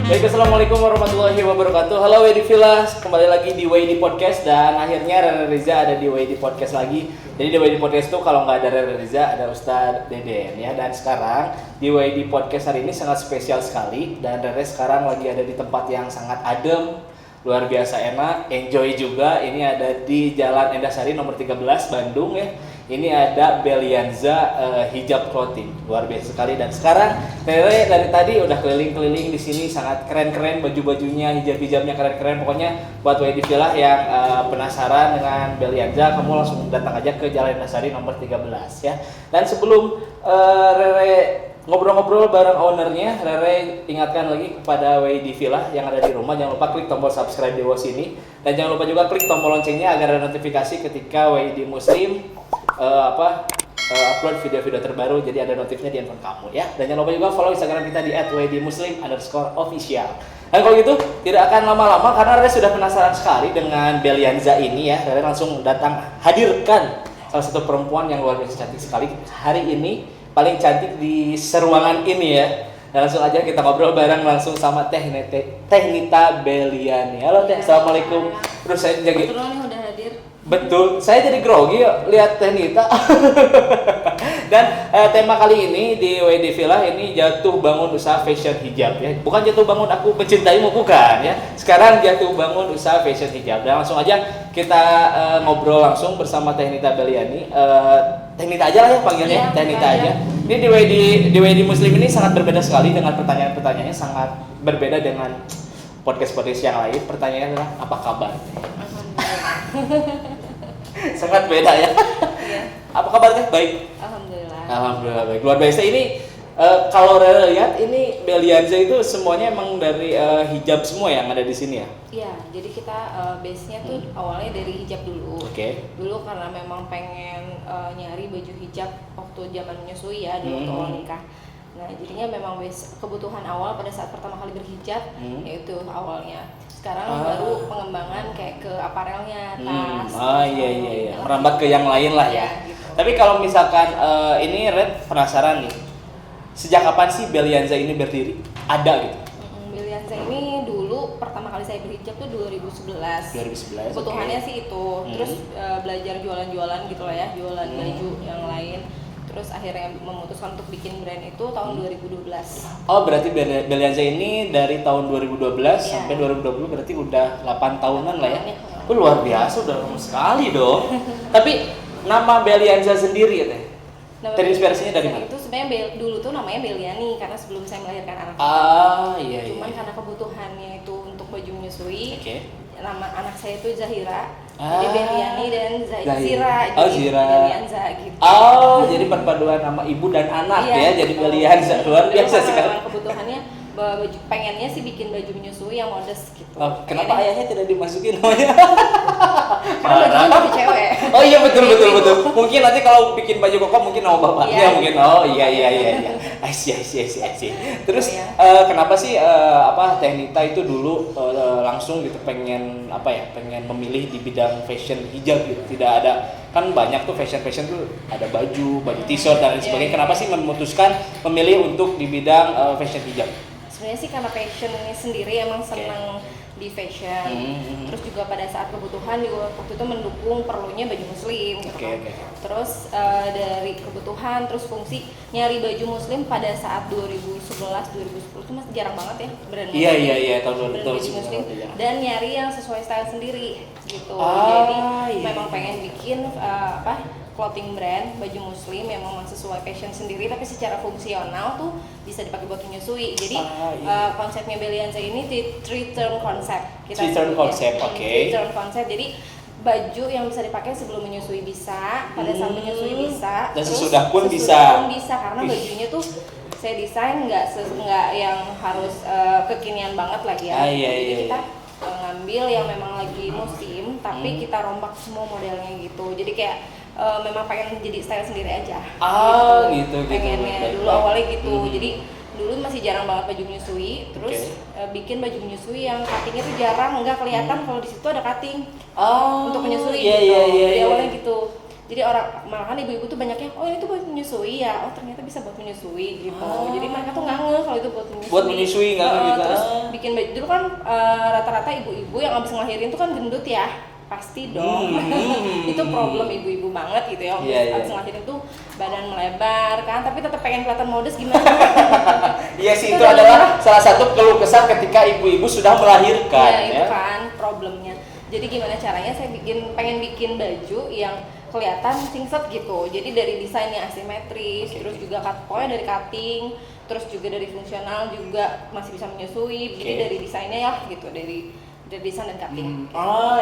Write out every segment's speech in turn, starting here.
Baik, assalamualaikum warahmatullahi wabarakatuh. Halo WD Villas, kembali lagi di WD Podcast dan akhirnya Rere Riza ada di WD Podcast lagi. Jadi di WD Podcast tuh kalau nggak ada Rere Riza ada Ustadz Deden ya. Dan sekarang di WD Podcast hari ini sangat spesial sekali dan Rere sekarang lagi ada di tempat yang sangat adem, luar biasa enak, enjoy juga. Ini ada di Jalan Endasari nomor 13 Bandung ya. Ini ada Belianza Hijab Clothing, luar biasa sekali. Dan sekarang Rere dari tadi udah keliling-keliling di sini, sangat keren-keren baju-bajunya, hijab-hijabnya keren-keren. Pokoknya buat WD Villa yang penasaran dengan Belianza, kamu langsung datang aja ke Jalan Endasari nomor 13 ya. Dan sebelum Rere ngobrol-ngobrol bareng ownernya, Rere ingatkan lagi kepada WD Villa yang ada di rumah, jangan lupa klik tombol subscribe di bawah sini dan jangan lupa juga klik tombol loncengnya agar ada notifikasi ketika WD Muslim upload video-video terbaru, jadi ada notifnya di handphone kamu ya. Dan jangan lupa juga follow Instagram kita di @wdmuslim_official. Dan kalau gitu tidak akan lama-lama karena Rere sudah penasaran sekali dengan Belianza ini ya. Rere langsung datang hadirkan salah satu perempuan yang luar biasa cantik sekali hari ini, paling cantik di seruangan ini ya. Dan langsung aja kita ngobrol bareng langsung sama Teh Nita Beliani. Halo Teh, assalamualaikum. Terus saya jaga. Kebetulan nih udah hadir. Betul, saya jadi grogi yuk lihat Teh Nita. Dan tema kali ini di WD Villa ini jatuh bangun usaha fashion hijab ya. Bukan jatuh bangun aku mencintaimu, bukan ya. Sekarang jatuh bangun usaha fashion hijab. Dan langsung aja kita ngobrol langsung bersama Teh Nita Beliani. Teh Nita aja lah ya panggilnya, Ya, Teh Nita aja. ya. Ini di WD Muslim ini sangat berbeda sekali dengan pertanyaan-pertanyaannya, sangat berbeda dengan podcast-podcast yang lain. Pertanyaannya adalah apa kabar? Sangat beda ya. Iya. Apa kabarnya? Baik. Alhamdulillah. Alhamdulillah baik. Luar biasa ini. Kalau Rere lihat ini Belianza itu semuanya emang dari hijab semua yang ada di sini ya. Iya, jadi kita base-nya tuh awalnya dari hijab dulu. Oke. Dulu karena memang pengen nyari baju hijab waktu zaman menyusui ya, dulu waktu awal nikah. Nah, jadinya memang base kebutuhan awal pada saat pertama kali berhijab yaitu awalnya. Sekarang baru pengembangan kayak ke aparelnya, tas. Iya. Merambat ke yang lain lah ya. Gitu. Tapi kalau misalkan ini Red penasaran nih. Sejak kapan sih Belianza ini berdiri? Ada gitu. Belianza ini dulu pertama kali saya berhijab tuh 2011. 2011. Kebutuhannya sih itu. Terus belajar jualan-jualan gitu lah ya, jualan baju yang lain. Terus akhirnya memutuskan untuk bikin brand itu tahun 2012. Oh, berarti Belianza ini dari tahun 2012 sampai 2020 berarti udah 8 tahunan lah ya. Luar biasa, udah lama sekali dong. Tapi nama Belianza sendiri ya Teh? Terinspirasinya dari mana? Itu sebenarnya dulu tuh namanya Beliani karena sebelum saya melahirkan anak. Iya. Cuman karena kebutuhannya itu untuk baju menyusui. Oke. Nama anak saya itu Zahira. Jadi Beliani dan Zira. Oh, jadi Zira. Belianza gitu. Oh, jadi perpaduan nama ibu dan anak ya. Jadi Belianza luar biasa sekali. Memang kebutuhannya baju, pengennya sih bikin baju menyusui yang modest gitu. Oh, kenapa ayahnya tidak dimasukin namanya? Karena bajunya baju cewek. Oh iya betul. Mungkin nanti kalau bikin baju koko mungkin nama bapaknya mungkin. Oh iya. I see. Terus kenapa sih Teh Nita itu dulu langsung gitu pengen memilih di bidang fashion hijab gitu. Tidak ada, kan banyak tuh fashion tuh ada baju t-shirt dan lain sebagainya. Kenapa sih memutuskan memilih untuk di bidang fashion hijab? Sebenarnya sih karena passionnya sendiri emang senang di fashion. Terus juga pada saat kebutuhan juga waktu itu mendukung perlunya baju muslim gitu kan. Terus dari kebutuhan terus fungsi nyari baju muslim pada saat 2011 2010 itu masih jarang banget ya brand muslim. Iya tahun 2010 muslim dan nyari yang sesuai style sendiri gitu. Jadi memang pengen bikin clothing brand baju muslim yang memang sesuai fashion sendiri tapi secara fungsional tuh bisa dipakai buat menyusui. Jadi konsepnya Belianza ini three term concept. Three term concept, oke. Three term concept. Jadi baju yang bisa dipakai sebelum menyusui bisa, pada saat menyusui bisa, dan sesudah pun bisa karena bajunya tuh saya desain nggak yang harus kekinian banget lagi ya. Jadi kita ngambil yang memang lagi musim tapi kita rombak semua modelnya gitu. Jadi kayak memang pengen jadi style sendiri aja. Gitu. Pengennya dulu awalnya gitu. Jadi dulu masih jarang banget baju menyusui, terus bikin baju menyusui yang cuttingnya tuh jarang, nggak kelihatan kalau di situ ada cutting untuk menyusui. Awalnya gitu. Jadi malahan ibu-ibu tuh banyaknya, oh ini tuh buat menyusui ya, oh ternyata bisa buat menyusui gitu. Jadi mereka tuh nggak ngeh kalau itu buat menyusui. Buat menyusui nggak ngeh gitu. Terus bikin baju dulu kan rata-rata ibu-ibu yang abis ngelahirin tuh kan gendut ya, pasti dong. Itu problem ibu-ibu banget gitu ya. Abis ngelahirin tuh badan melebar kan, tapi tetap pengen kelihatan modest gimana? Iya sih, itu adalah salah satu keluh kesah ketika ibu-ibu sudah melahirkan. Iya, itu kan problemnya. Jadi gimana caranya saya pengen bikin baju yang kelihatan singset gitu. Jadi dari desainnya asimetris, terus juga pokoknya dari cutting, terus juga dari fungsional juga masih bisa menyusui. Jadi dari desainnya ya gitu, dari desain dan cutting.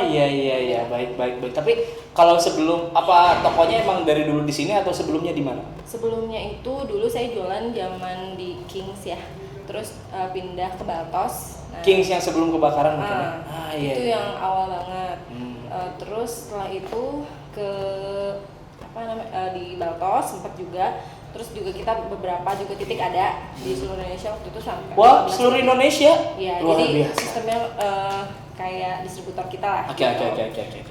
Iya, baik. Tapi kalau sebelum tokonya emang dari dulu di sini atau sebelumnya di mana? Sebelumnya itu dulu saya jualan zaman di Kings ya. Terus pindah ke Baltos. Kings yang sebelum kebakaran mungkin ya? Itu yang awal banget. Terus setelah itu ke di Baltos sempat juga. Terus juga kita beberapa juga titik ada di seluruh Indonesia waktu itu sampai. Wah, seluruh Indonesia? Iya, jadi biasa. Sistemnya kayak distributor kita lah. Oke.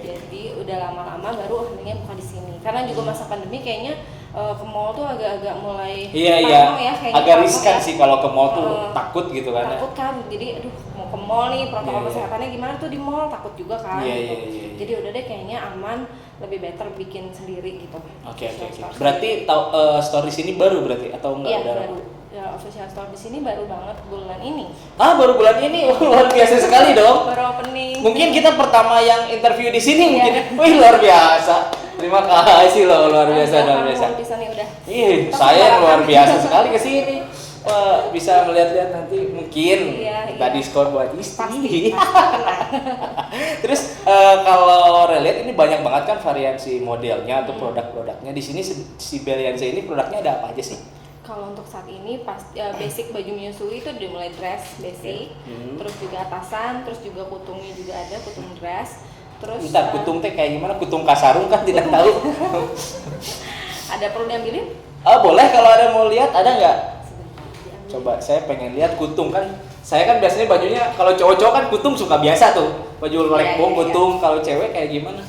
Jadi udah lama-lama baru akhirnya buka di sini. Karena juga masa pandemi kayaknya ke mall tuh agak-agak mulai iya. Ya, agak riskan sih kalau ke mall tuh takut gitu kan. Takut kan. Jadi mau ke mall nih protokol kesehatannya gimana tuh di mall, takut juga kan. Iya. Jadi udah deh kayaknya aman, lebih better bikin sendiri gitu. Oke. Berarti stories ini baru berarti atau enggak? Iya, baru. Ya, official store di sini baru banget bulan ini. Baru bulan ini. Luar biasa sekali dong. Baru opening. Mungkin kita pertama yang interview di sini mungkin. Wih, luar biasa. Terima kasih loh, luar biasa. Ih, saya luar biasa sekali ke sini. Wah, bisa melihat-lihat nanti mungkin kita diskon buat istri. Terus kalau relate ini banyak banget kan variasi modelnya atau produk-produknya. Di sini si Belianza ini produknya ada apa aja sih? Kalau untuk saat ini basic baju menyusui itu udah mulai dress basic, terus juga atasan, terus juga kutungnya juga ada kutung dress. Terus kutung teh kayak gimana? Kutung kasarung kan tidak tahu. Ada perlu diambilin? Boleh kalau ada mau lihat, ada nggak? Coba saya pengen lihat kutung kan. Saya kan biasanya bajunya kalau cowok-cowok kan kutung suka biasa tuh. Baju lekbong kutung, kalau cewek kayak gimana?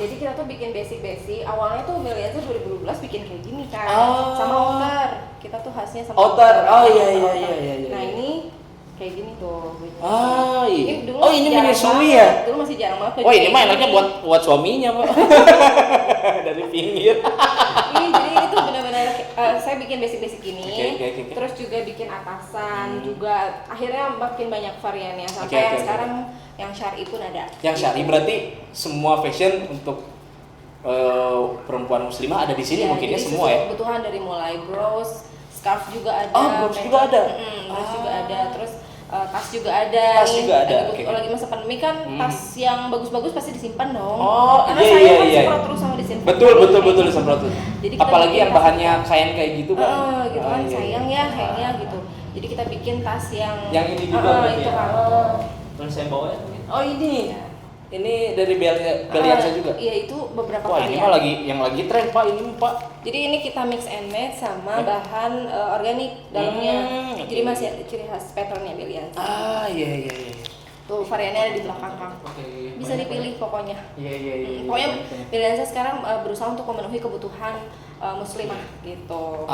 Jadi kita tuh bikin basic. Awalnya tuh Belianza 2012 bikin kayak gini kan. Sama outer. Kita tuh khasnya sama outer. Iya. Nah, ini kayak gini tuh. Ini menyusui ya? Dulu masih jarang banget. Ini mah enaknya buat suaminya, Pak. Dari pinggir. Jadi itu benar-benar saya bikin basic gini. Okay. Terus juga bikin atasan juga. Akhirnya makin banyak variannya sampai yang sekarang yang syar'i pun ada. Yang syar'i berarti semua fashion untuk perempuan muslimah ada di sini mungkinnya semua ya. Kebutuhan dari mulai bros, scarf juga ada. Bros juga ada. Bros juga ada. Terus tas juga ada. Lagi masa pandemi kan tas yang bagus-bagus pasti disimpan dong. Karena saya kan semprot terus sama disinfektan. Betul disemprot tuh. Apalagi yang bahannya kain kayak gitu kan. Gitu kan sayang ya kayaknya gitu. Jadi kita bikin tas yang ini juga itu kan. Terus saya bawa ini. Ini dari Belianza juga. Iya, itu beberapa varian. Ini mah yang lagi tren, Pak, ini, Pak. Jadi ini kita mix and match sama bahan organik dalamnya. Jadi masih ada ciri khas patternnya Belianza. Iya. Tuh variannya ada di belakang, Kang. Bisa dipilih pokoknya. Iya. Pokoknya Belianza sekarang berusaha untuk memenuhi kebutuhan muslimah gitu.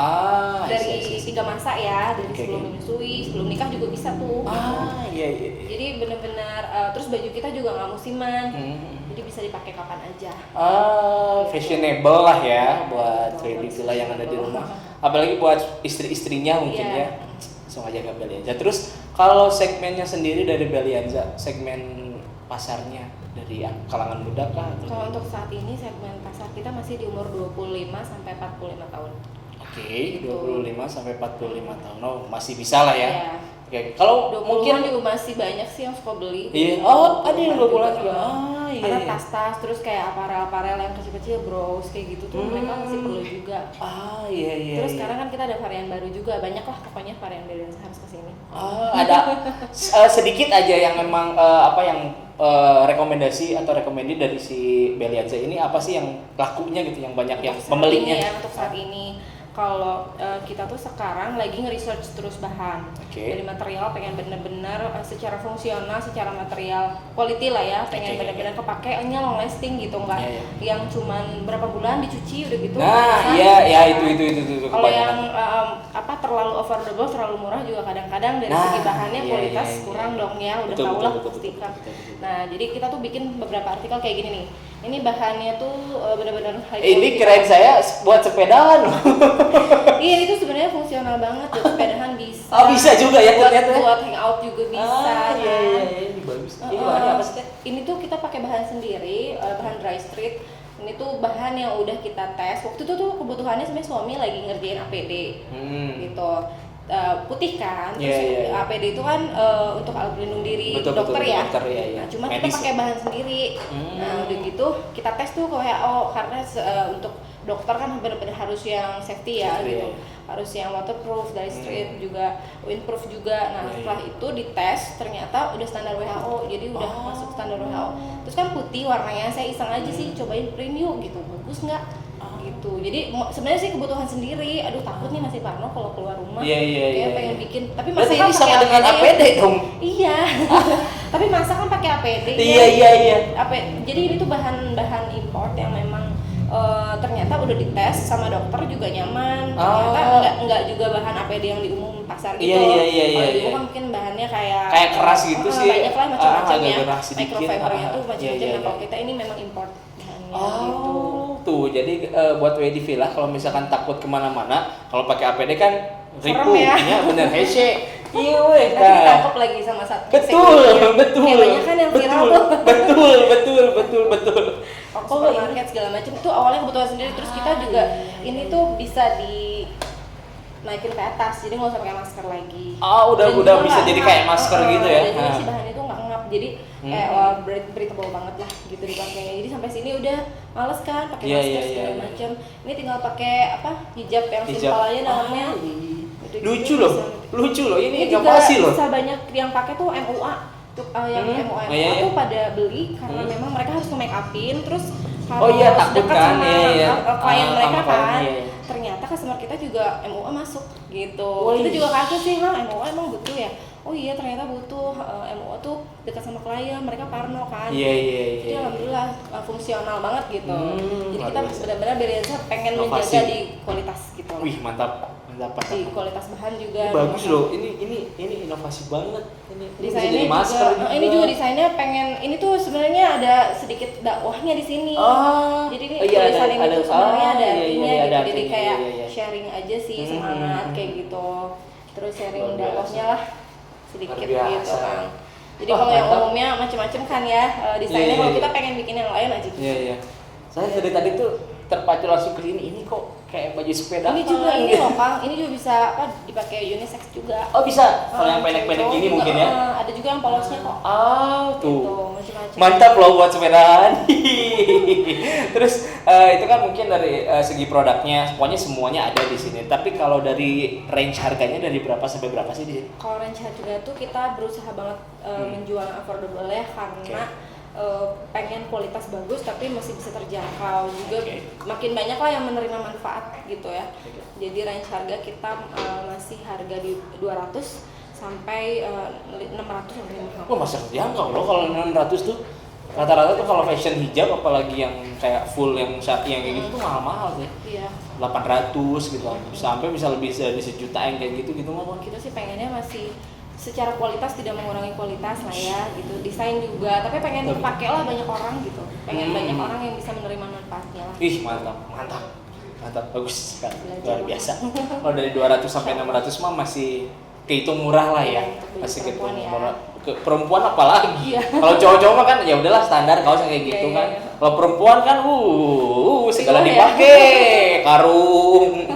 Dari 3 masa ya, dari sebelum menyusui, sebelum nikah juga bisa tuh. Iya. Jadi benar-benar terus baju kita juga nggak musiman. Jadi bisa dipakai kapan aja. Fashionable lah ya buat Feby Villa yang ada di rumah. Apalagi buat istri-istrinya mungkin ya. Langsung aja ke Belianza. Terus kalau segmennya sendiri dari Belianza, segmen pasarnya dari kalangan muda kah? Kalau untuk saat ini segmen pasar kita masih di umur 25 sampai 45 tahun. Oke, 25 sampai 45 tahun. Masih bisa lah ya. Iya. Oke, kalau mungkin juga masih banyak sih yang suka beli. Iya. Ada yang 20-an juga. Iya. Karena tas-tas terus kayak aparel-aparel yang kecil-kecil bros kayak gitu tuh mereka masih perlu juga. Iya. Terus sekarang kan kita ada varian baru juga, banyak lah pokoknya varian Belianza harus kesini. Ada sedikit aja yang memang rekomendasi atau recommended dari si Belianza ini apa sih yang lakunya gitu, yang banyak yang pembelinya? Untuk saat ini kalau kita tuh sekarang lagi nge-research terus bahan dari material, pengen bener-bener secara fungsional, secara material quality lah ya, pengen bener-bener kepakainya long lasting gitu, nggak yang cuman berapa bulan dicuci udah gitu. Nah itu kalau yang terlalu affordable, terlalu murah juga kadang-kadang dari segi bahannya kualitas kurang dong ya, udah tau lah pastikan. Nah jadi kita tuh bikin beberapa artikel kayak gini nih. Ini bahannya tuh benar-benar high quality. Ini keren, saya buat sepedaan. Iya, itu sebenarnya fungsional banget, buat sepedahan bisa. Oh, bisa juga ya ternyata. Buat hangout juga bisa. Iya, ini bagus. Ini bahannya apa sih? Ini tuh kita pakai bahan sendiri, bahan dry street. Ini tuh bahan yang udah kita tes. Waktu itu tuh kebutuhannya sebenarnya suami lagi ngerjain APD. Gitu. Putih kan, terus APD itu kan untuk alat pelindung diri dokter ya. Nah, cuma kita pakai bahan sendiri. Nah, udah gitu kita tes tuh ke WHO karena untuk dokter kan benar-benar harus yang safety ya gitu. Harus yang waterproof, dry street juga, windproof juga. Nah, setelah itu dites ternyata udah standar WHO. Jadi udah masuk standar WHO. Terus kan putih warnanya, saya iseng aja sih cobain print yuk gitu. Bagus enggak? Gitu. Jadi sebenarnya sih kebutuhan sendiri. Aduh takut nih masih parno kalau keluar rumah. Kayak pengen bikin. Tapi masa ini sama dengan APD dong. Iya. Tapi masa kan pakai APD. Iya. Jadi ini tuh bahan-bahan import yang memang ternyata udah dites sama dokter juga nyaman. Ternyata enggak juga bahan APD yang di umum pasar gitu. Iya. Kalau di umum kan mungkin bahannya kayak keras gitu sih. Banyak lah macam-macam ya. Microfibernya tuh macam-macam. Nah, kalau kita ini memang import bahannya gitu. Tuh, jadi buat WD Villa kalau misalkan takut kemana-mana, kalau pakai APD kan ribu, ya? Bener hese. Iya weh. Nanti ditangkap lagi sama satu. Betul. Kayaknya kan yang viral tuh. Betul. Supermarket segala macam itu awalnya kebutuhan sendiri, terus kita juga ini tuh bisa naikin ke atas, jadi nggak usah pakai masker lagi. Udah bisa jadi kayak masker gitu ya. Dan juga si bahan itu nggak ngap, jadi kayak breathable banget lah gitu dipakainya. Jadi sampai sini udah males kan pakai masker segala macam. Ini tinggal pakai hijab yang simpel aja dalamnya. Lucu loh, ini inovasi loh. Bisa banyak yang pakai tuh MUA. Yang MUA tuh pada beli karena memang mereka harus nge-make upin, terus harus takut dekat kan sama klien mereka kan. Iya. Ternyata customer kita juga MUA masuk gitu. Kita juga kaget sih, MUA emang butuh ya? Oh iya, ternyata butuh. MUA tuh dekat sama klien, mereka parno kan. Iya. Jadi alhamdulillah fungsional banget gitu. Jadi kita benar-benar Beriansa pengen menjaga di kualitas gitu. Wih, mantap. Di kualitas bahan juga. Ini bagus loh. Ini inovasi banget. Desainnya juga. Ini juga desainnya pengen. Ini tuh sebenarnya ada sedikit dakwahnya di sini. Jadi ini tulisan ini tuh sebenarnya ada artinya gitu. Jadi kayak sharing aja sih, semangat kayak gitu. Terus sharing dakwahnya lah sedikit gitu kan. Jadi kalau yang umumnya macam-macam kan ya desainnya. Kalau kita pengen bikin yang lain aja. Iya. Saya dari tadi tuh terpacu langsung ke ini kok kayak baju sepeda. Ini juga ini loh Kang, ini juga bisa dipakai unisex juga. Oh bisa, kalau yang pendek-pendek gini mungkin ya. Ada juga yang polosnya kok. Tuh. Gitu, macam-macam. Mantap loh buat sepedaan. Terus itu kan mungkin dari segi produknya, pokoknya semuanya ada di sini. Tapi kalau dari range harganya dari berapa sampai berapa sih di sini? Kalau range harga tuh kita berusaha banget menjual affordable ya karena pengen kualitas bagus tapi masih bisa terjangkau juga. Makin banyak lah yang menerima manfaat gitu ya. Jadi range harga kita masih harga di 200 sampai 600 sampai 500. Wah, masih terjangkau loh kalau 600 tuh. Rata-rata tuh kalau fashion hijab apalagi yang kayak full yang syati yang kayak gitu tuh mahal-mahal sih. Iya. 800 gitu. Sampai bisa lebih dari sejuta yang kayak gitu mah. Kita sih pengennya masih secara kualitas tidak mengurangi kualitas lah ya gitu, desain juga, tapi pengen dipakai lah banyak orang gitu, pengen banyak orang yang bisa menerima manfaatnya lah. Ih mantap, bagus sekali, luar biasa. Kalau dari 200 sampai 600 mah masih kehitung murah lah ya, masih kehitung murah. Perempuan apalagi, kalau cowok-cowok mah kan ya udahlah standar kaos kayak gitu kan. Kalau perempuan kan segala dipakai, karung.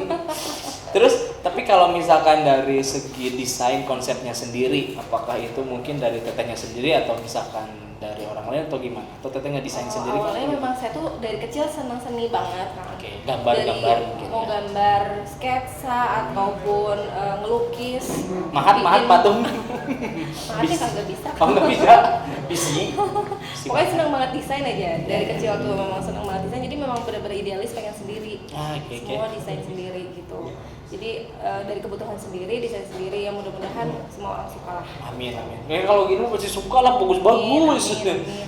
Terus tapi kalau misalkan dari segi desain konsepnya sendiri, apakah itu mungkin dari tetehnya sendiri atau misalkan dari orang lain atau gimana? Atau teteh ngedesain sendiri? Awalnya memang saya tuh dari kecil senang seni banget kan. Gambar-gambar mungkin. Mau gambar sketsa ataupun ngelukis. Mahat patung. Mahatnya kagak bisa. Oh nggak bisa. Bisi. Pokoknya senang banget desain aja. Dari kecil tuh memang senang banget desain. Jadi memang benar-benar idealis pengen sendiri. Semua desain sendiri gitu. Jadi dari kebutuhan sendiri, desain sendiri, yang mudah-mudahan semua orang suka lah. Amin. Kalau gini pasti suka lah, bagus.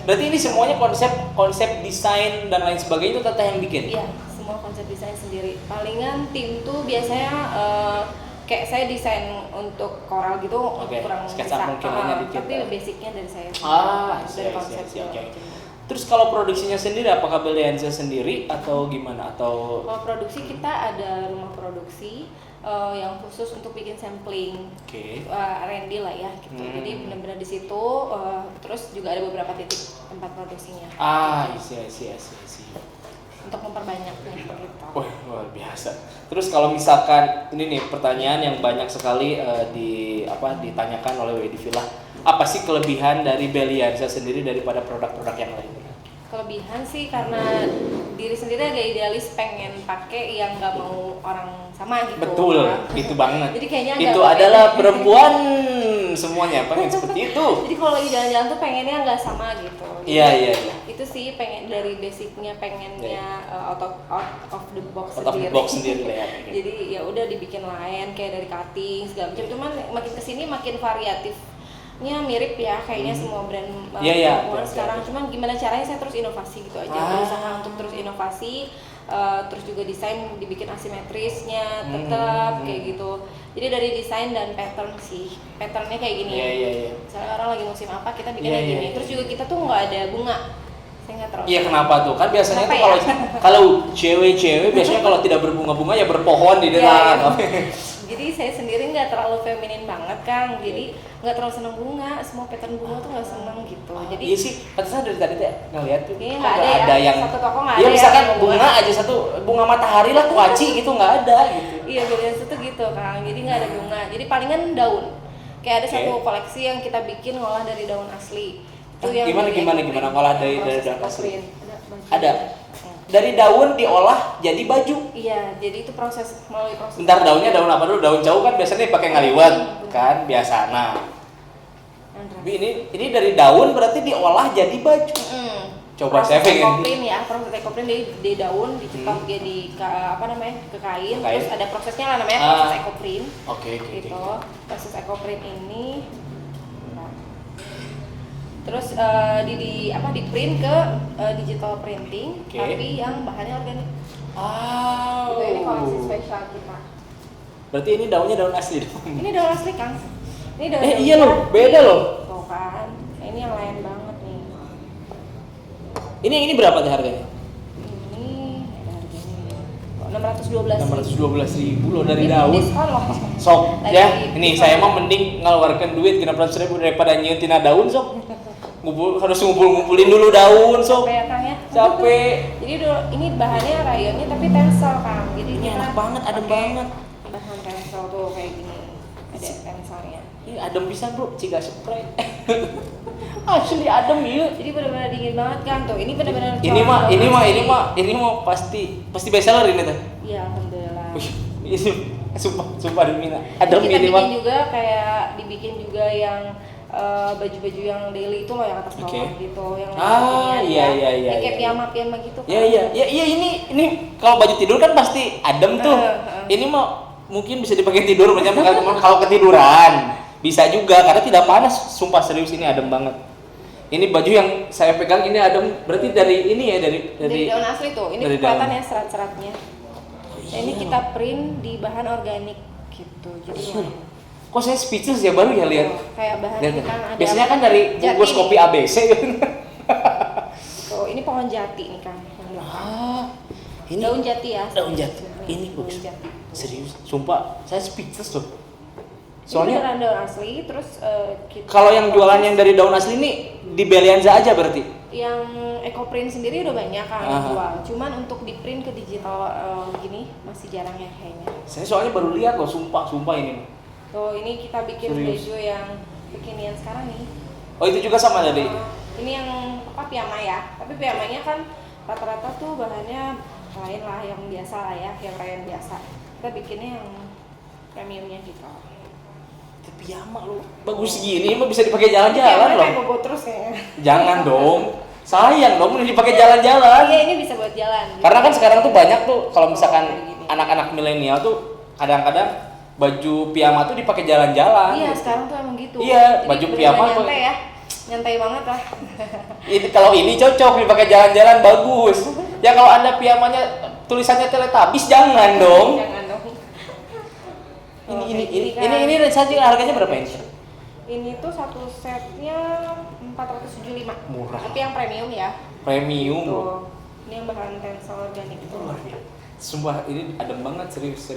Berarti ini semuanya konsep desain dan lain sebagainya itu Teteh yang bikin? Iya, semua konsep desain sendiri. Palingan tim tuh biasanya kayak saya desain untuk koral gitu kurang sketsa bisa, dikit. tapi basicnya dari saya. Dari konsep. Okay. Terus kalau produksinya sendiri apakah Belianza sendiri atau gimana atau? Kalau produksi kita ada rumah produksi yang khusus untuk bikin sampling, R&D lah ya gitu. Jadi benar-benar di situ. Terus juga ada beberapa titik tempat produksinya. Isi. Untuk memperbanyaknya gitu. Wah, luar biasa. Terus kalau misalkan ini nih pertanyaan yang banyak sekali ditanyakan oleh WD Villa. Apa sih kelebihan dari Belianza sendiri daripada produk-produk yang lain? Kelebihan sih karena diri sendiri agak idealis, pengen pakai yang nggak mau orang sama gitu. Betul, itu banget. Jadi kayaknya itu adalah perempuan semuanya pengen seperti itu. Jadi kalau lagi jalan-jalan tuh pengennya nggak sama gitu. Iya. Itu sih pengen dari basicnya pengennya out of the box out sendiri. Of the box sendiri ya. Jadi ya udah dibikin lain kayak dari cutting segala macam. Cuman makin kesini makin variatifnya mirip ya kayaknya semua brand sekarang. Cuman gimana caranya saya terus inovasi gitu aja. Berusaha untuk terus inovasi. Terus juga desain dibikin asimetrisnya tetap kayak gitu. Jadi dari desain dan pattern sih, patternnya kayak gini. Misalnya orang lagi musim apa kita bikinnya gini. Terus juga kita tuh nggak ada bunga. Saya nggak terlalu. Iya kenapa tuh? Kan biasanya tuh kalau cewek-cewek biasanya kalau tidak berbunga-bunga ya berpohon di dalam. Jadi saya sendiri nggak terlalu feminin banget Kang. Jadi nggak terlalu seneng bunga. Semua pattern bunga tuh nggak seneng gitu. Jadi iya sih. Pantesan dari tadi tuh ngeliat tuh. Iya nggak ada yang satu toko nggak ada. Iya misalkan bunga aja satu bunga matahari lah kuaci gitu nggak ada gitu. Iya Belianza tuh gitu Kang. Jadi nggak ada bunga. Jadi palingan daun. Kayak ada satu koleksi yang kita bikin ngolah dari daun asli. Itu yang gimana ngolah dari daun asli? Ada. Dari daun diolah jadi baju. Iya, jadi itu melalui proses. Bentar, daunnya daun apa dulu? Daun jauh kan biasanya pakai ngaliwat kan biasa. Nah, ini dari daun berarti diolah jadi baju. Coba saya pengen. Proses ekoprin di daun dicetak jadi ke kain. Terus ada prosesnya lah namanya proses ekoprin. Oke. Gitu. Proses ekoprin ini. Terus di print ke digital printing, tapi yang bahannya organik. Itu ini koleksi spesial kita. Berarti ini daunnya daun asli dong. Ini daun asli Kang. Ini daun iya loh, beda loh. Tuh kan. Ini yang lain banget nih. Ini berapa tuh harganya? Ini harganya 612.000 loh dari ini daun. Diskon loh. Sok ya, ini saya mah mending ngeluarkan duit 600.000 daripada nyutin daun sok. Harus ngumpulin dulu daun sok. Capek. Jadi ini bahannya rayonnya tapi tensel Kang. Jadi ini enak banget, adem banget. Bahan tensel tuh kayak gini. Ada tenselnya. Ini adem pisan bro, ciga spray. Asli adem ya. Jadi benar-benar dingin banget kan tuh. Ini benar-benar. Ini mah pasti bestseller ini teh. Iya, alhamdulillah. Ini sumpah dimina. Adem ini mah. Dibikin juga yang baju-baju yang daily itu loh yang atas bawah gitu, yang iya. kayak piyama gitu kan. Iya ini kalau baju tidur kan pasti adem tuh. Ini mah mungkin bisa dipakai tidur macam kalau ketiduran. Bisa juga karena tidak panas, sumpah serius ini adem banget. Ini baju yang saya pegang ini adem berarti dari ini ya dari daun asli tuh. Ini kelihatan ya serat-seratnya. Ini kita print di bahan organik gitu. Jadi kok saya speechless ya baru ya lihat. Kayak bahannya kan ada. Biasanya kan dari bungkus kopi ABC gitu. Tuh, ini pohon jati nih Kang. Ini daun jati ya. Daun jati. Ini bagus. Serius, sumpah saya speechless tuh. Soalnya ini daun asli terus kalau yang jualan yang dari daun asli ini di Belianza aja berarti. Yang ekoprint sendiri udah banyak kan yang jual. Cuman untuk di print ke digital gini masih jarang ya kayaknya. Saya soalnya baru lihat loh, sumpah ini. Tuh, ini kita bikin baju yang kekinian sekarang nih. Oh, itu juga sama dari? Ini yang piyama ya. Tapi piyamanya kan rata-rata tuh bahannya lain lah, yang biasa lah ya, yang rayon biasa. Kita bikinnya yang premiumnya gitu. Piyama lu bagus gini mah bisa dipakai jalan-jalan loh. Kayak bobo terus ya. Jangan dong. Sayang dong ini dipakai jalan-jalan. Iya, ini bisa buat jalan. Karena kan sekarang tuh banyak tuh kalau misalkan kayak gini. anak-anak milenial tuh kadang-kadang baju piyama tuh dipakai jalan-jalan. Iya, gitu. sekarang tuh emang gitu. Iya, Jadi baju bener-bener piyama nyantai ya. Nyantai banget lah. Ini kalau ini cocok dipakai jalan-jalan bagus. Ya kalau Anda piyamanya tulisannya Teletubbies jangan dong. Jangan dong. Ini saja harganya berapa ini? Ini tuh satu setnya 475. Murah. Tapi yang premium ya. Premium Tuh. loh. Ini yang bahan tensel organik itu. Luar biasa. Sumpah ini adem banget serius.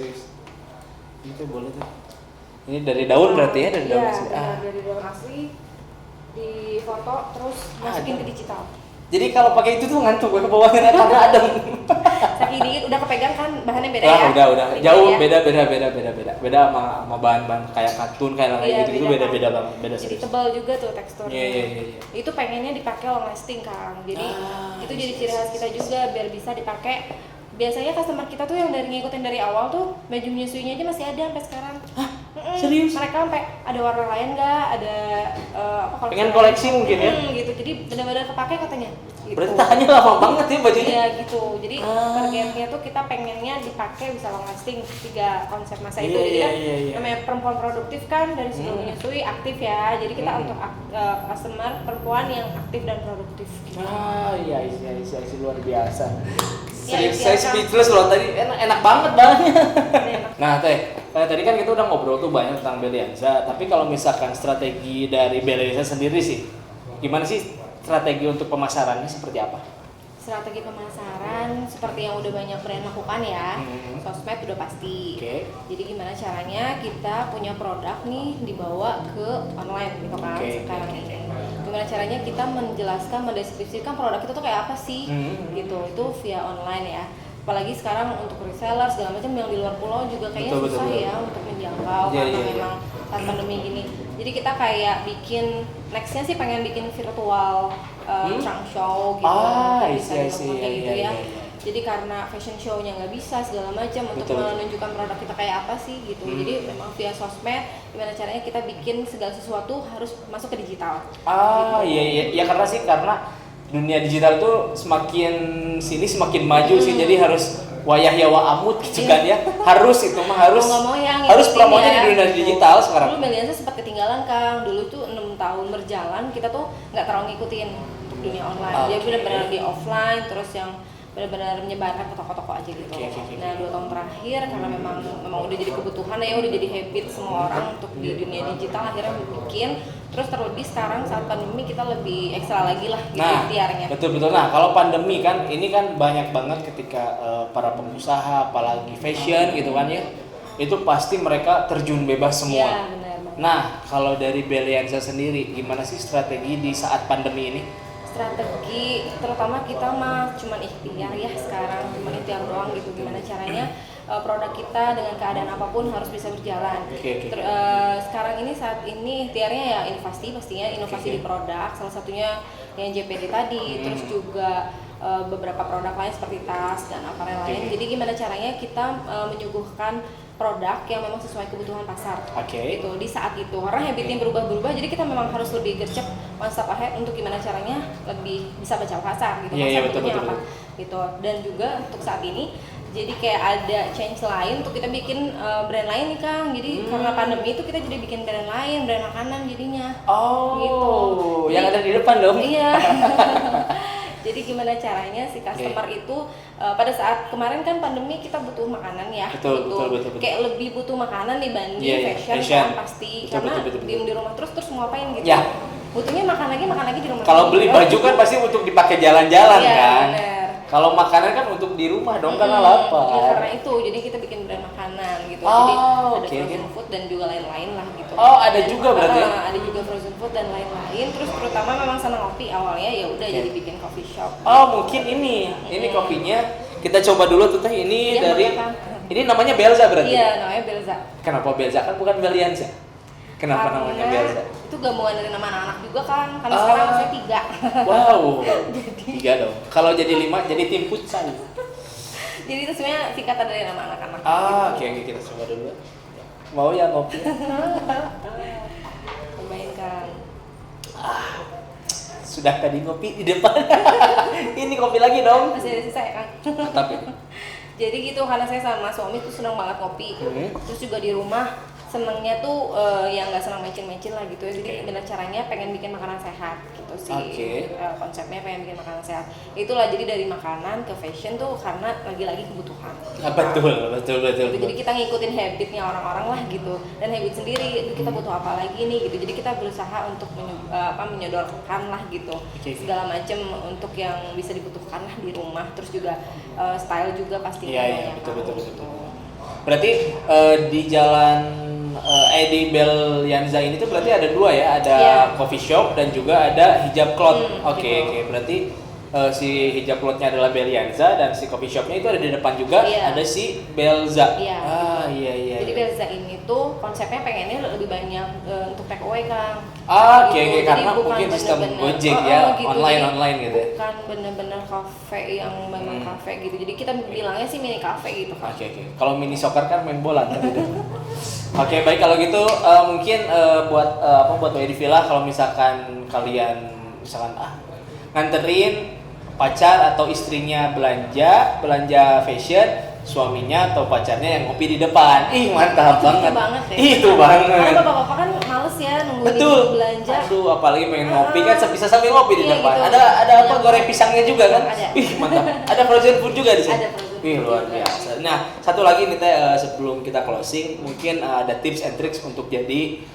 Ini tuh boleh tuh. Ini dari daun berarti ya, dari daun asli. Iya, dari daun asli di foto terus masukin ke digital. Jadi kalau pakai itu tuh ngantuk gue ke bawahnya karena adem. Saking dikit udah kepegang kan bahannya beda Wah, ya. udah jauh beda sama bahan-bahan kayak katun kayak Iya, gitu beda beda kan. banget, beda Jadi serius. tebal juga tuh teksturnya. Iya. Itu pengennya dipakai long lasting Kang. Jadi itu jadi ciri khas kita juga biar bisa dipakai. Biasanya customer kita tuh yang dari ngikutin dari awal tuh baju menyusuinya aja masih ada sampai sekarang. Hah? Serius? Mereka sampai ada warna lain nggak? Ada apa Pengen koleksi mungkin ya? Gitu. Jadi benar-benar kepake katanya. Gitu. Berarti tahannya lama banget ya bajunya. Iya gitu. Jadi targetnya tuh kita pengennya dipakai bisa long lasting 3 konsep masa itu. Jadi kan namanya perempuan produktif kan dari sebelum menyusui aktif ya. Jadi kita untuk customer perempuan yang aktif dan produktif. Gitu. Iya, luar biasa. Iya, Saya speechless loh tadi, enak banget bahannya. Nah Teh, tadi kan kita udah ngobrol tuh banyak tentang Belianza, tapi kalau misalkan strategi dari Belianza sendiri sih, gimana sih strategi untuk pemasarannya seperti apa? Strategi pemasaran seperti yang udah banyak brand lakukan ya, sosmed udah pasti. Jadi gimana caranya kita punya produk nih dibawa ke online gitu kan sekarang ini. Gimana caranya kita menjelaskan, mendeskripsikan produk itu tuh kayak apa sih gitu, itu via online ya. Apalagi sekarang untuk reseller segala macam yang di luar pulau juga kayaknya susah ya untuk menjangkau karena memang saat pandemi gini. Jadi kita kayak bikin nextnya sih pengen bikin virtual trunk show gitu, bisa dilakukan gitu ya. Jadi karena fashion show-nya nggak bisa segala macam untuk menunjukkan produk kita kayak apa sih gitu. Jadi memang via sosmed gimana caranya kita bikin segala sesuatu harus masuk ke digital. Iya karena dunia digital tuh semakin semakin maju sih, jadi harus wayah yawa amut gitu kan ya. Harus harus promonya di dunia digital sekarang. Dulu Belianza sempat ketinggalan Kang. Dulu tuh 6 tahun berjalan kita tuh nggak terlalu ngikutin untuk dunia online. Dia benar-benar di offline terus yang benar-benar menyebarkan ke toko-toko aja gitu. Nah 2 tahun terakhir karena memang udah jadi kebutuhan ya, udah jadi habit semua orang untuk di dunia digital akhirnya bikin. Terus terlebih sekarang saat pandemi kita lebih ekstra lagi lah gitu ikhtiarnya. Betul. Nah kalau pandemi kan ini kan banyak banget ketika para pengusaha apalagi fashion gitu kan ya, itu pasti mereka terjun bebas semua. Iya benar. Nah kalau dari Belianza sendiri gimana sih strategi di saat pandemi ini? Strategi terutama kita mah cuman ikhtiar ya sekarang, cuman ikhtiar doang gitu. Gimana caranya produk kita dengan keadaan apapun harus bisa berjalan. Sekarang ini saat ini ikhtiarnya ya inovasi di produk, salah satunya yang JPD tadi, terus juga beberapa produk lain seperti tas dan aparel lain. Jadi gimana caranya kita menyuguhkan produk yang memang sesuai kebutuhan pasar gitu di saat itu, karena habitnya berubah-berubah, jadi kita memang harus lebih gercep one step ahead untuk gimana caranya lebih bisa baca pasar gitu, pasar butuhnya apa gitu. Dan juga untuk saat ini jadi kayak ada change lain untuk kita bikin brand lain nih Kang. Jadi karena pandemi itu kita jadi bikin brand lain, brand makanan jadinya. Gitu. Yang ada di depan dong. Iya. Jadi gimana caranya si customer itu pada saat kemarin kan pandemi kita butuh makanan ya, betul. Kayak lebih butuh makanan dibanding fashion kan pasti, karena diem di rumah terus mau ngapain gitu. Butuhnya makan lagi di rumah. Kalau beli baju kan pasti untuk dipakai jalan-jalan kan. Bener. Kalau makanan kan untuk di rumah dong karena lapar. Ya, karena itu jadi kita bikin brand makanan gitu. Jadi ada frozen food dan juga lain-lain lah gitu. Ada juga berarti ya? Ada juga frozen food dan lain-lain. Terus terutama memang senang kopi awalnya ya udah jadi bikin coffee shop. Mungkin ini kopinya kita coba dulu tuh Teh. Ini dari ini namanya Belza berarti? Iya, namanya Belza. Kenapa Belza? Kan bukan Belianza. Kenapa namanya Belza? Itu gabungan dari nama anak-anak juga kan, karena sekarang saya 3. Wow, 3 dong. Kalau jadi 5 jadi tim futsal. Jadi itu sebenarnya singkatan dari nama anak-anak. Oke, kita coba dulu. Mau ya ngopi? Cobain Kang. sudah tadi ngopi di depan. Ini kopi lagi dong. Masih ada sisa ya Kang? Tapi Jadi gitu, karena saya sama suami tuh seneng banget kopi. Terus juga di rumah senengnya tuh yang nggak senang mecin-mecin lah gitu ya. Jadi gimana caranya pengen bikin makanan sehat gitu sih. Konsepnya pengen bikin makanan sehat. Itulah, jadi dari makanan ke fashion tuh karena lagi-lagi kebutuhan. Betul. Gitu. Jadi kita ngikutin habitnya orang-orang lah gitu, dan habit sendiri kita butuh apa lagi nih gitu. Jadi kita berusaha untuk menyodorkan lah gitu segala macam untuk yang bisa dibutuhkan lah di rumah. Terus juga style juga pastinya. Iya, betul. Berarti di jalan di Belyanza ini tuh berarti ada dua ya, ada coffee shop dan juga ada hijab cloth. Oke. Berarti si hijab clothnya adalah Belyanza dan si coffee shopnya itu ada di depan juga, ada si Belza. Iya. Jadi Belza ini tuh konsepnya pengennya lebih banyak untuk take away Kang. Oke, karena mungkin sistem Gojek ya, gitu. online gitu ya. Bukan bener-bener kafe yang memang kafe gitu. Jadi kita bilangnya sih mini cafe gitu Kang. Oke. Kalau mini soccer kan main bola kan gitu. Oke, baik kalau gitu mungkin buat WD Villa, kalau misalkan kalian nganterin pacar atau istrinya belanja fashion, suaminya atau pacarnya yang ngopi di depan. Ih, mantap banget. Itu banget. Karena bapak-bapak kan males ya nungguin belanja. Aduh, apalagi pengen ngopi kan bisa sambil ngopi di depan. Gitu. Ada apa, goreng pisangnya juga kan? Ada. Ih, mantap. Ada frozen food juga di sini. Ada frozen food. Ih, luar biasa. Nah, satu lagi nih Teh, sebelum kita closing, mungkin ada tips and tricks untuk jadi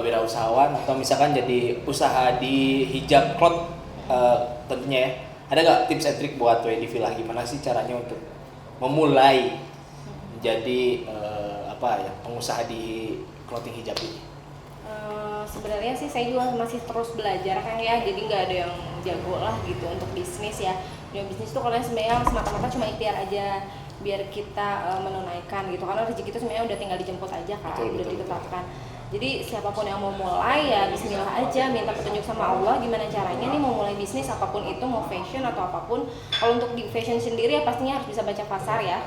wirausahawan atau misalkan jadi usaha di hijab cloth tentunya ya. Ada nggak tips and trick buat WD Villa, gimana sih caranya untuk memulai menjadi pengusaha di clothing hijab ini? Sebenarnya sih saya juga masih terus belajar kan ya, jadi nggak ada yang jago lah gitu untuk bisnis ya. Dunia bisnis tuh kalian sebenarnya semata-mata cuma ikhtiar aja biar kita menunaikan gitu, karena rezeki itu sebenarnya udah tinggal dijemput aja kan, udah ditetapkan. Jadi siapapun yang mau mulai ya bismillah aja, minta petunjuk sama Allah gimana caranya nih mau mulai bisnis apapun itu, mau fashion atau apapun. Kalau untuk di fashion sendiri ya pastinya harus bisa baca pasar ya,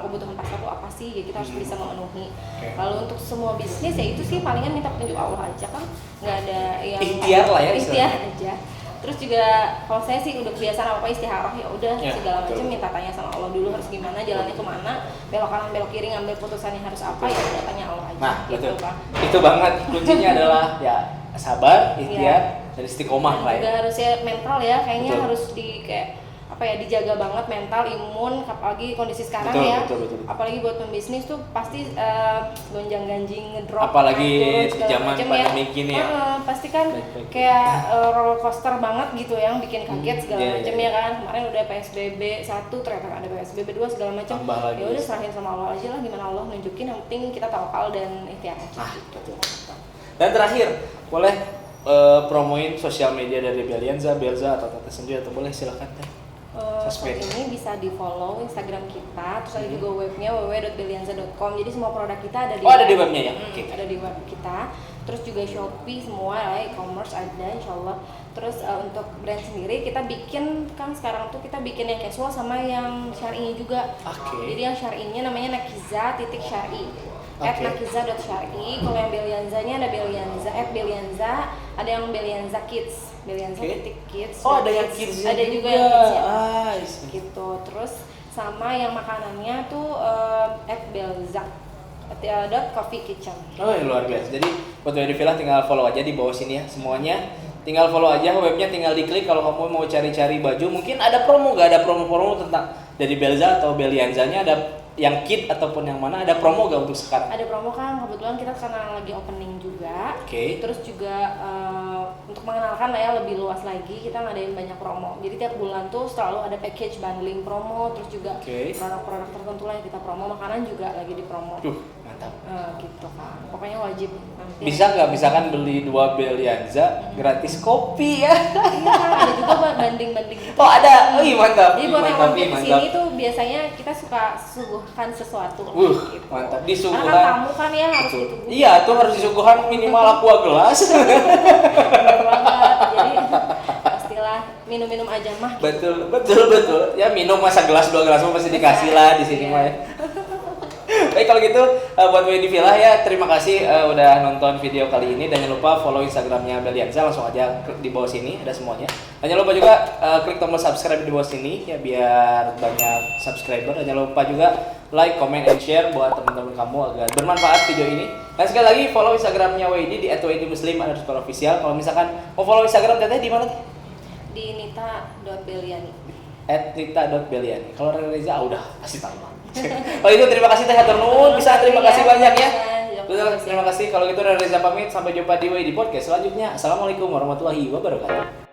kebutuhan pasar itu apa sih, ya kita harus bisa memenuhi. Lalu untuk semua bisnis ya itu sih palingan minta petunjuk Allah aja kan, nggak ada yang ikhtiar lah ya, ikhtiar aja. Terus juga kalau saya sih udah kebiasaan apa istikharah, ya udah segala macam minta tanya sama Allah dulu harus gimana, jalannya kemana, belok kanan belok kiri, ngambil putusannya harus apa, ya udah tanya Allah aja. Nah, gitu, betul. Pak. Itu banget kuncinya adalah ya sabar, ikhtiar, dan istiqomah lah ya. Juga harusnya mental ya, kayaknya harus dijaga banget mental, imun, apalagi kondisi sekarang betul. Apalagi buat pembisnis tuh pasti gonjang-ganjing ngedrop. Apalagi di zaman pandemi gini ya. Pasti kan kayak roller coaster banget gitu yang bikin kaget segala macam ya kan. Kemarin udah PSBB 1, ternyata ada PSBB 2 segala macam. Ya udah serahin sama Allah aja lah, gimana Allah nunjukin, yang penting kita tawakal dan ikhtiar aja gitu. Dan terakhir, boleh promoin sosial media dari Belyanza atau Tata sendiri, atau boleh silakan Teh. Saat ini bisa di follow Instagram kita, terus ada juga webnya www.belyanza.com. Jadi semua produk kita ada di ada di webnya ya? Ada di web kita. Terus juga Shopee semua ya, e-commerce ada insyaallah. Terus untuk brand sendiri kita bikin kan sekarang tuh kita bikin yang casual sama yang syar'i juga. Jadi yang syar'inya namanya nakiza.syar'i. @nakiza.syar'i. Kalau yang Belyanzanya ada Belyanza, ada yang Belyanza Kids. Belyanza.kids. Oh, ada yang kids. Ada juga yang kids ya. Gitu. Terus sama yang makanannya tuh @belza. .coffee kitchen. Oh, luar biasa. Jadi buat WD Villa tinggal follow aja di bawah sini ya semuanya. Tinggal follow aja webnya, tinggal diklik. Kalau kamu mau cari-cari baju, mungkin ada promo, nggak ada promo tentang dari Belza atau Belyanzanya, ada yang kit ataupun yang mana, ada promo gak untuk sekarang? Ada promo kan, kebetulan kita karena lagi opening juga. Terus juga untuk mengenalkan lah ya lebih luas lagi, kita ngadain banyak promo. Jadi tiap bulan tuh selalu ada package bundling promo, terus juga produk-produk tertentu lah yang kita promo, makanan juga lagi di promo. Mantap. Gitu kan, pokoknya wajib nanti. Bisa nggak misalkan beli 2 Belyanza gratis kopi ya? Iya kan, ada juga banding-banding gitu. Oh ada, mantap. Jadi buat yang mampir kesini tuh biasanya kita suka suguhkan sesuatu. Gitu. Mantap, disuguhan. Karena kan tamu kan ya harus gitu. Iya, tuh harus disuguhan minimal aqua gelas. Bener banget, jadi pastilah minum-minum aja mah. Gitu. Betul. Ya minum masa gelas 2 gelas pasti dikasih lah di sini mah ya. Baik kalau gitu buat WD Villa ya terima kasih udah nonton video kali ini dan jangan lupa follow Instagramnya Belianza langsung aja klik di bawah sini ada semuanya. Dan jangan lupa juga klik tombol subscribe di bawah sini ya biar banyak subscriber dan jangan lupa juga like, comment, and share buat teman-teman kamu agar bermanfaat video ini. Dan sekali lagi follow Instagramnya WD di @WDMuslim_official. Kalau misalkan mau follow Instagram teteh di mana? Di nita.beliani. @nita.beliani. Kalau Reza udah pasti tahu. Kalau itu terima kasih teh hatur nuhun, bisa terima kasih banyak ya. Betul, terima kasih. Kalau gitu Reza pamit sampai jumpa di WD Podcast selanjutnya. Assalamualaikum warahmatullahi wabarakatuh.